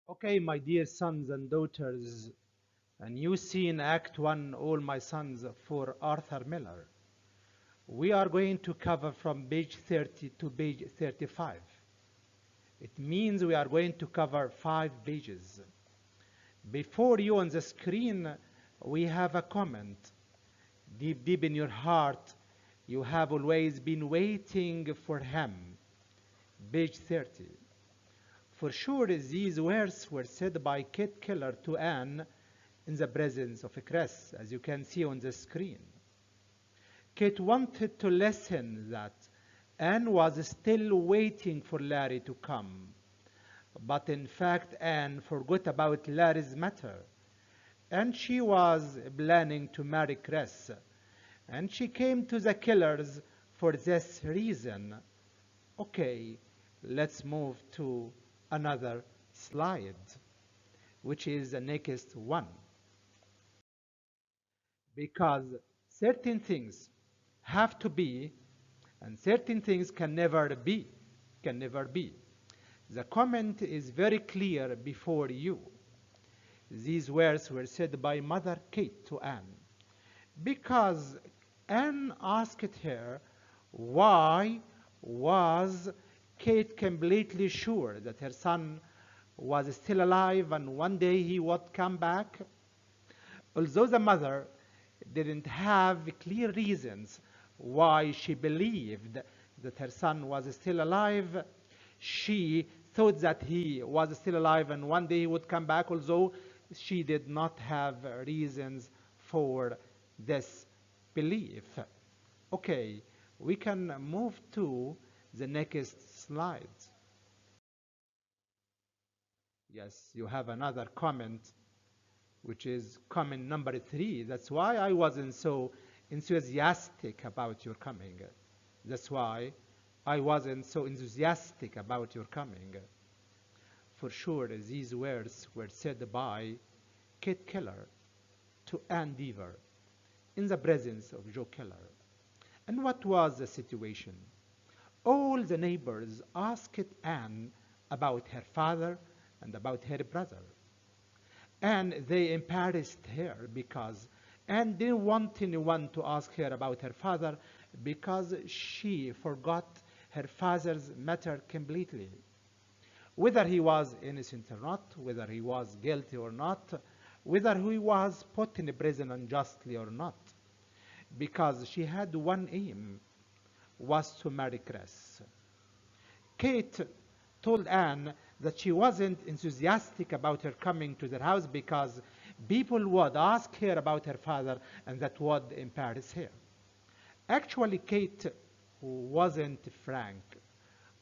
Okay, my dear sons and daughters, a new scene, Act 1, All My Sons for Arthur Miller. We are going to cover from page 30 to page 35. It means we are going to cover 5 pages. Before you on the screen, we have a comment. Deep, deep in your heart, you have always been waiting for him. Page 30. For sure, these words were said by Kate Keller to Anne in the presence of Chris, as you can see on the screen. Kate wanted to listen that Anne was still waiting for Larry to come. But in fact, Anne forgot about Larry's matter. And she was planning to marry Chris. And she came to the Kellers for this reason. Okay, let's move to another slide, which is the next one. Because certain things have to be, and certain things can never be. Can never be. The comment is very clear before you. These words were said by Mother Kate to Anne, because Anne asked her, why was Kate completely sure that her son was still alive and one day he would come back? Although the mother didn't have clear reasons why she believed that her son was still alive, she thought that he was still alive and one day he would come back, although she did not have reasons for this belief. Okay, we can move to the next slide. Yes, you have another comment, which is comment number 3. That's why I wasn't so enthusiastic about your coming. That's why I wasn't so enthusiastic about your coming. For sure, these words were said by Kate Keller to Ann Deaver in the presence of Joe Keller. And what was the situation? All the neighbors asked Anne about her father and about her brother. And they embarrassed her because Anne didn't want anyone to ask her about her father because she forgot her father's matter completely. Whether he was innocent or not, whether he was guilty or not, whether he was put in prison unjustly or not. Because she had one aim, was to marry Chris. Kate told Anne that she wasn't enthusiastic about her coming to their house because people would ask her about her father and that would embarrass her. Actually, Kate wasn't frank,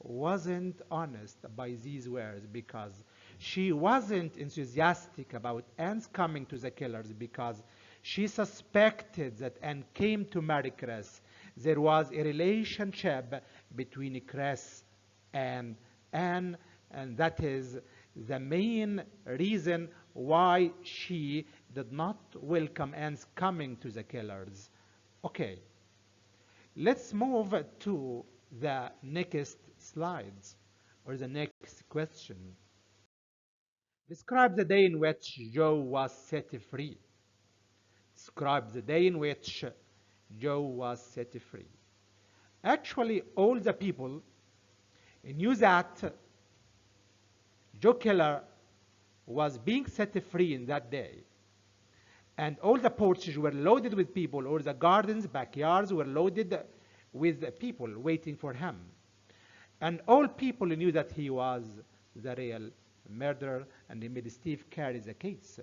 wasn't honest by these words because she wasn't enthusiastic about Anne's coming to the Kellers because she suspected that Anne came to marry Chris. There was a relationship between Chris and Anne, and that is the main reason why she did not welcome Anne's coming to the Kellers. Okay, let's move to the next slides or the next question. Describe the day in which Joe was set free. Describe the day in which Joe was set free. Actually, all the people knew that Joe Keller was being set free in that day. And all the porches were loaded with people, or the gardens, backyards were loaded with people waiting for him. And all people knew that he was the real murderer, and he made Steve carry the case.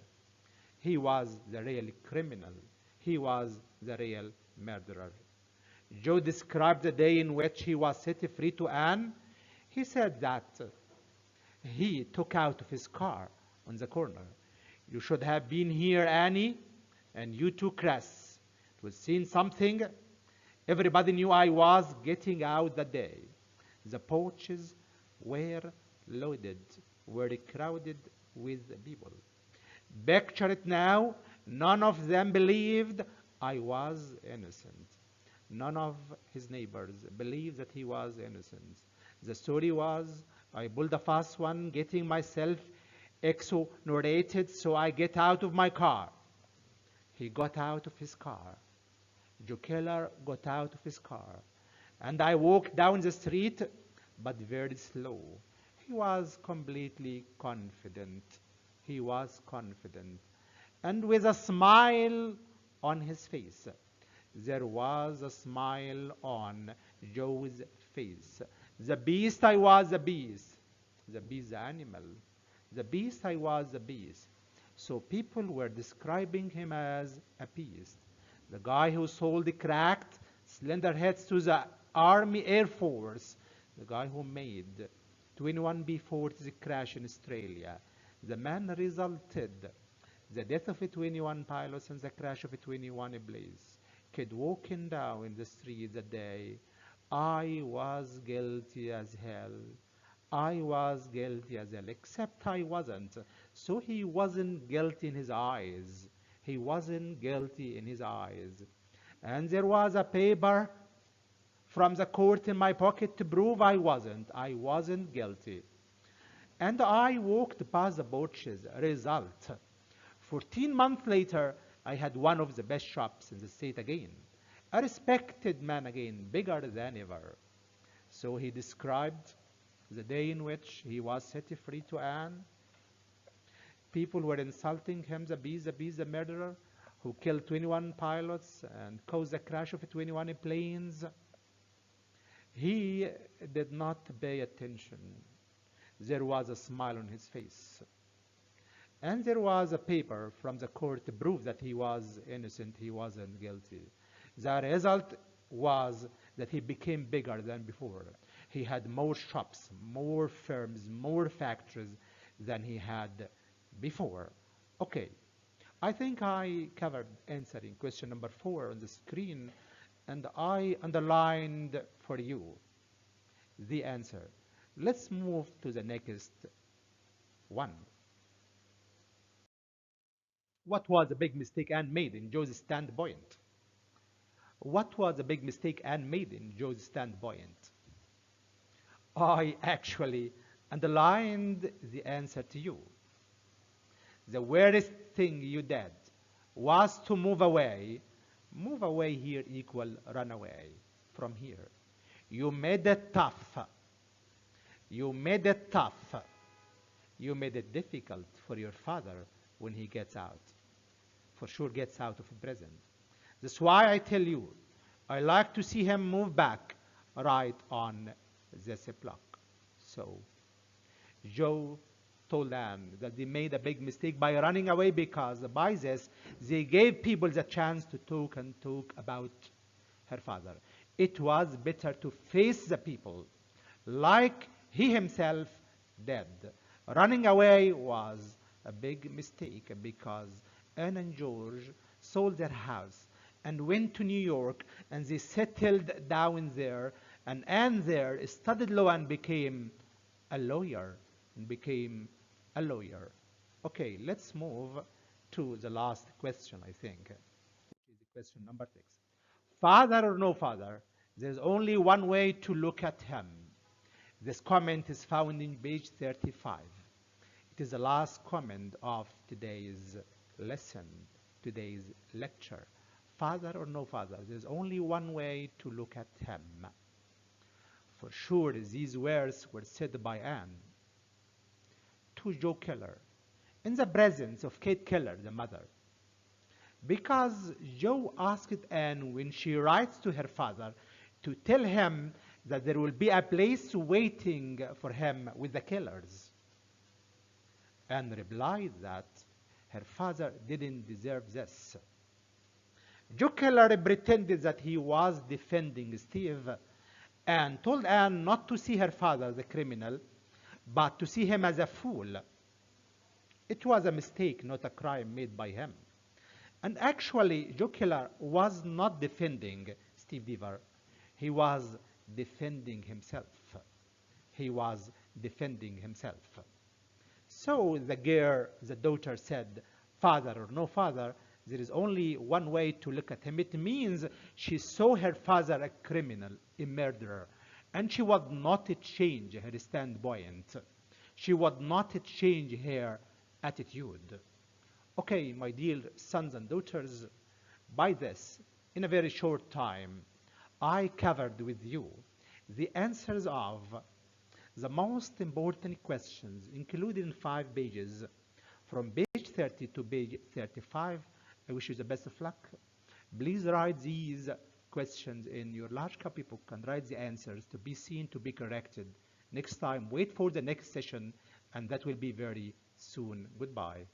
He was the real criminal. He was the real murderer. Joe described the day in which he was set free to Anne. He said that he took out of his car on the corner. You should have been here, Annie, and you too, Chris. It was seen something. Everybody knew I was getting out that day. The porches were loaded, were crowded with people. Picture it now. None of them believed I was innocent. None of his neighbors believed that he was innocent. The story was, I pulled a fast one, getting myself Exo narrated, so I get out of my car. He got out of his car. Joe Keller got out of his car. And I walked down the street, but very slow. He was completely confident. He was confident. And with a smile on his face. There was a smile on Joe's face. The beast, I was a beast. The beast, the animal. The beast, I was a beast. So people were describing him as a beast. The guy who sold the cracked slender heads to the Army Air Force. The guy who made 21 B-40s crash in Australia. The man resulted the death of 21 pilots and the crash of 21 planes. Kid walking down the street that day. I was guilty as hell. I was guilty as hell, except I wasn't. So he wasn't guilty in his eyes. He wasn't guilty in his eyes. And there was a paper from the court in my pocket to prove I wasn't. I wasn't guilty. And I walked past the porches. Result. 14 months later, I had one of the best shops in the state again. A respected man again, bigger than ever. So he described the day in which he was set free to Anne. People were insulting him, the beast, the murderer, who killed 21 pilots and caused the crash of 21 planes. He did not pay attention. There was a smile on his face. And there was a paper from the court to prove that he was innocent, he wasn't guilty. The result was that he became bigger than before. He had more shops, more firms, more factories than he had before. Okay, I think I covered answering question number 4 on the screen, and I underlined for you the answer. Let's move to the next one. What was the big mistake Anne made in Joe's standpoint? What was the big mistake Anne made in Joe's standpoint? I actually underlined the answer to you. The worst thing you did was to move away. Move away here equal run away from here. You made it tough. You made it tough. You made it difficult for your father when he gets out. For sure gets out of prison. That's why I tell you, I like to see him move back right on this block. So Joe told Anne that they made a big mistake by running away, because by this they gave people the chance to talk and talk about her father. It was better to face the people like he himself did. Running away was a big mistake, because Anne and George sold their house and went to New York, and they settled down there, and Anne there studied law and became a lawyer. Okay, let's move to the last question, I think, which is question number 6. Father or no father, there's only one way to look at him. This comment is found in page 35. It is the last comment of today's lesson, today's lecture. Father or no father, there's only one way to look at him. For sure, these words were said by Anne to Joe Keller in the presence of Kate Keller, the mother. Because Joe asked Anne, when she writes to her father, to tell him that there will be a place waiting for him with the Kellers. Anne replied that her father didn't deserve this. Joe Keller pretended that he was defending Steve and told Anne not to see her father as a criminal, but to see him as a fool. It was a mistake, not a crime made by him. And actually, Joe Keller was not defending Steve Deaver. He was defending himself. He was defending himself. So the daughter said, father or no father, there is only one way to look at him. It means she saw her father a criminal, a murderer, and she would not change her standpoint. She would not change her attitude. Okay, my dear sons and daughters, by this, in a very short time, I covered with you the answers of the most important questions included in 5 pages from page 30 to page 35. I wish you the best of luck. Please write these questions in your large copy book and write the answers to be seen, to be corrected. Next time, wait for the next session, and that will be very soon. Goodbye.